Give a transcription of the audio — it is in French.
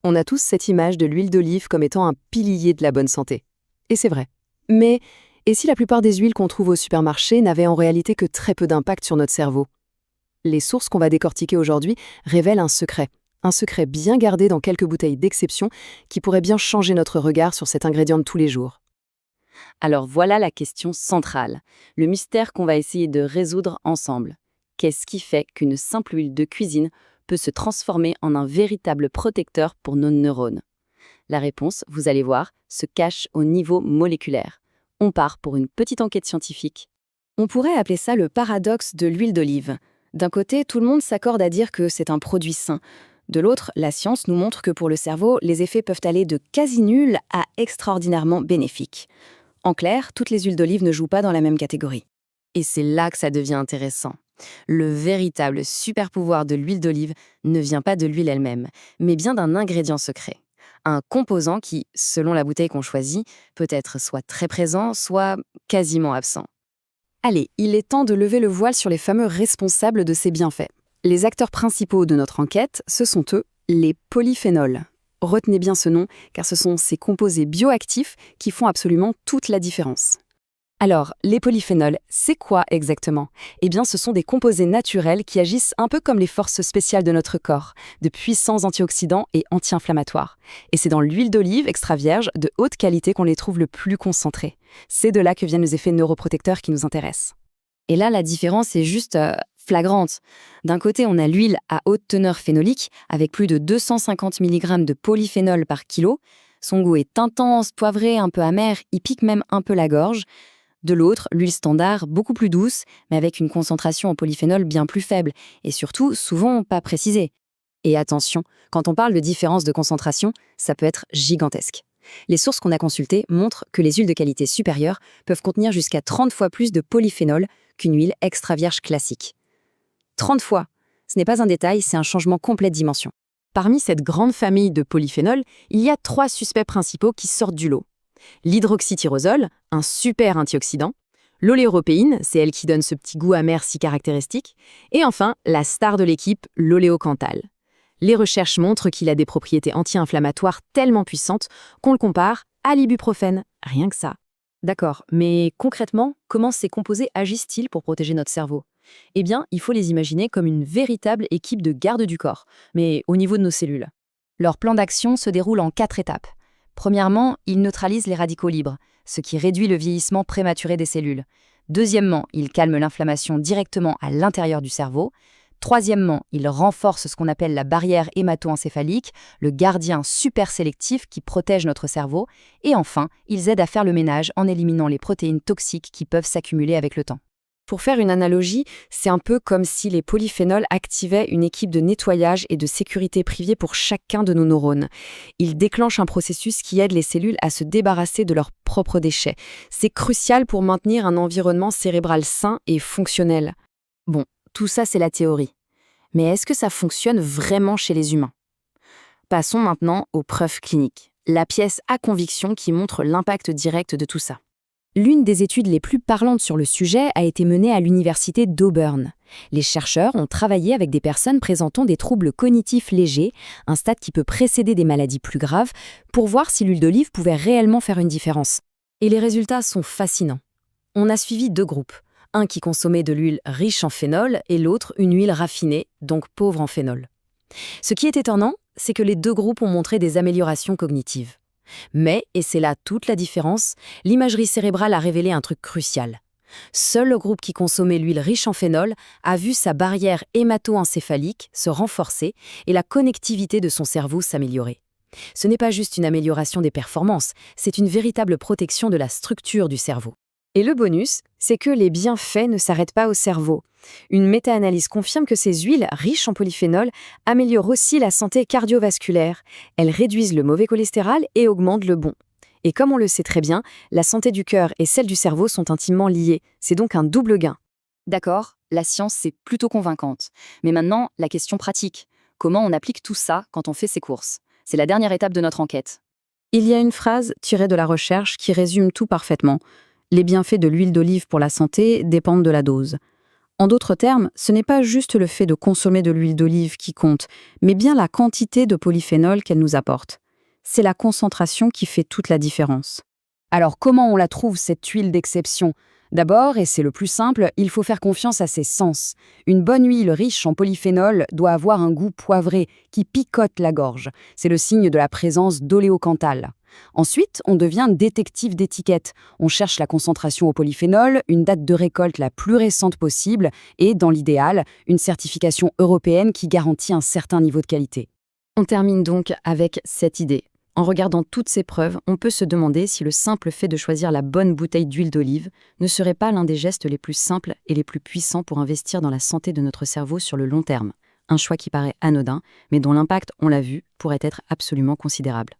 On a tous cette image de l'huile d'olive comme étant un pilier de la bonne santé. Et c'est vrai. Mais, et si la plupart des huiles qu'on trouve au supermarché n'avaient en réalité que très peu d'impact sur notre cerveau? Les sources qu'on va décortiquer aujourd'hui révèlent un secret bien gardé dans quelques bouteilles d'exception qui pourrait bien changer notre regard sur cet ingrédient de tous les jours. Alors voilà la question centrale, le mystère qu'on va essayer de résoudre ensemble. Qu'est-ce qui fait qu'une simple huile de cuisine peut se transformer en un véritable protecteur pour nos neurones? La réponse, vous allez voir, se cache au niveau moléculaire. On part pour une petite enquête scientifique. On pourrait appeler ça le paradoxe de l'huile d'olive. D'un côté, tout le monde s'accorde à dire que c'est un produit sain. De l'autre, la science nous montre que pour le cerveau, les effets peuvent aller de quasi nuls à extraordinairement bénéfiques. En clair, toutes les huiles d'olive ne jouent pas dans la même catégorie. Et c'est là que ça devient intéressant. Le véritable super pouvoir de l'huile d'olive ne vient pas de l'huile elle-même, mais bien d'un ingrédient secret. Un composant qui, selon la bouteille qu'on choisit, peut être soit très présent, soit quasiment absent. Allez, il est temps de lever le voile sur les fameux responsables de ces bienfaits. Les acteurs principaux de notre enquête, ce sont eux, les polyphénols. Retenez bien ce nom, car ce sont ces composés bioactifs qui font absolument toute la différence. Alors, les polyphénols, c'est quoi exactement? Eh bien, ce sont des composés naturels qui agissent un peu comme les forces spéciales de notre corps, de puissants antioxydants et anti-inflammatoires. Et c'est dans l'huile d'olive extra vierge de haute qualité qu'on les trouve le plus concentrés. C'est de là que viennent les effets neuroprotecteurs qui nous intéressent. Et là, la différence est juste flagrante. D'un côté, on a l'huile à haute teneur phénolique, avec plus de 250 mg de polyphénol par kilo. Son goût est intense, poivré, un peu amer, il pique même un peu la gorge. De l'autre, l'huile standard, beaucoup plus douce, mais avec une concentration en polyphénol bien plus faible, et surtout, souvent pas précisée. Et attention, quand on parle de différence de concentration, ça peut être gigantesque. Les sources qu'on a consultées montrent que les huiles de qualité supérieure peuvent contenir jusqu'à 30 fois plus de polyphénol qu'une huile extra vierge classique. 30 fois! Ce n'est pas un détail, c'est un changement complet de dimension. Parmi cette grande famille de polyphénols, il y a 3 suspects principaux qui sortent du lot. L'hydroxytyrosol, un super antioxydant. L'oléoropéine, c'est elle qui donne ce petit goût amer si caractéristique. Et enfin, la star de l'équipe, l'oléocanthal. Les recherches montrent qu'il a des propriétés anti-inflammatoires tellement puissantes qu'on le compare à l'ibuprofène, rien que ça. D'accord, mais concrètement, comment ces composés agissent-ils pour protéger notre cerveau? Eh bien, il faut les imaginer comme une véritable équipe de garde du corps, mais au niveau de nos cellules. Leur plan d'action se déroule en 4 étapes. Premièrement, ils neutralisent les radicaux libres, ce qui réduit le vieillissement prématuré des cellules. Deuxièmement, ils calment l'inflammation directement à l'intérieur du cerveau. Troisièmement, ils renforcent ce qu'on appelle la barrière hémato-encéphalique, le gardien super sélectif qui protège notre cerveau. Et enfin, ils aident à faire le ménage en éliminant les protéines toxiques qui peuvent s'accumuler avec le temps. Pour faire une analogie, c'est un peu comme si les polyphénols activaient une équipe de nettoyage et de sécurité privée pour chacun de nos neurones. Ils déclenchent un processus qui aide les cellules à se débarrasser de leurs propres déchets. C'est crucial pour maintenir un environnement cérébral sain et fonctionnel. Bon, tout ça c'est la théorie. Mais est-ce que ça fonctionne vraiment chez les humains? Passons maintenant aux preuves cliniques, la pièce à conviction qui montre l'impact direct de tout ça. L'une des études les plus parlantes sur le sujet a été menée à l'université d'Auburn. Les chercheurs ont travaillé avec des personnes présentant des troubles cognitifs légers, un stade qui peut précéder des maladies plus graves, pour voir si l'huile d'olive pouvait réellement faire une différence. Et les résultats sont fascinants. On a suivi 2 groupes, un qui consommait de l'huile riche en phénol et l'autre une huile raffinée, donc pauvre en phénol. Ce qui est étonnant, c'est que les 2 groupes ont montré des améliorations cognitives. Mais, et c'est là toute la différence, l'imagerie cérébrale a révélé un truc crucial. Seul le groupe qui consommait l'huile riche en phénol a vu sa barrière hémato-encéphalique se renforcer et la connectivité de son cerveau s'améliorer. Ce n'est pas juste une amélioration des performances, c'est une véritable protection de la structure du cerveau. Et le bonus, c'est que les bienfaits ne s'arrêtent pas au cerveau. Une méta-analyse confirme que ces huiles riches en polyphénol améliorent aussi la santé cardiovasculaire. Elles réduisent le mauvais cholestérol et augmentent le bon. Et comme on le sait très bien, la santé du cœur et celle du cerveau sont intimement liées. C'est donc un double gain. D'accord, la science c'est plutôt convaincante. Mais maintenant, la question pratique. Comment on applique tout ça quand on fait ses courses? C'est la dernière étape de notre enquête. Il y a une phrase tirée de la recherche qui résume tout parfaitement. Les bienfaits de l'huile d'olive pour la santé dépendent de la dose. En d'autres termes, ce n'est pas juste le fait de consommer de l'huile d'olive qui compte, mais bien la quantité de polyphénol qu'elle nous apporte. C'est la concentration qui fait toute la différence. Alors comment on la trouve, cette huile d'exception? D'abord, et c'est le plus simple, il faut faire confiance à ses sens. Une bonne huile riche en polyphénol doit avoir un goût poivré qui picote la gorge. C'est le signe de la présence d'oléocanthal. Ensuite, on devient détective d'étiquette. On cherche la concentration au polyphénol, une date de récolte la plus récente possible et, dans l'idéal, une certification européenne qui garantit un certain niveau de qualité. On termine donc avec cette idée. En regardant toutes ces preuves, on peut se demander si le simple fait de choisir la bonne bouteille d'huile d'olive ne serait pas l'un des gestes les plus simples et les plus puissants pour investir dans la santé de notre cerveau sur le long terme. Un choix qui paraît anodin, mais dont l'impact, on l'a vu, pourrait être absolument considérable.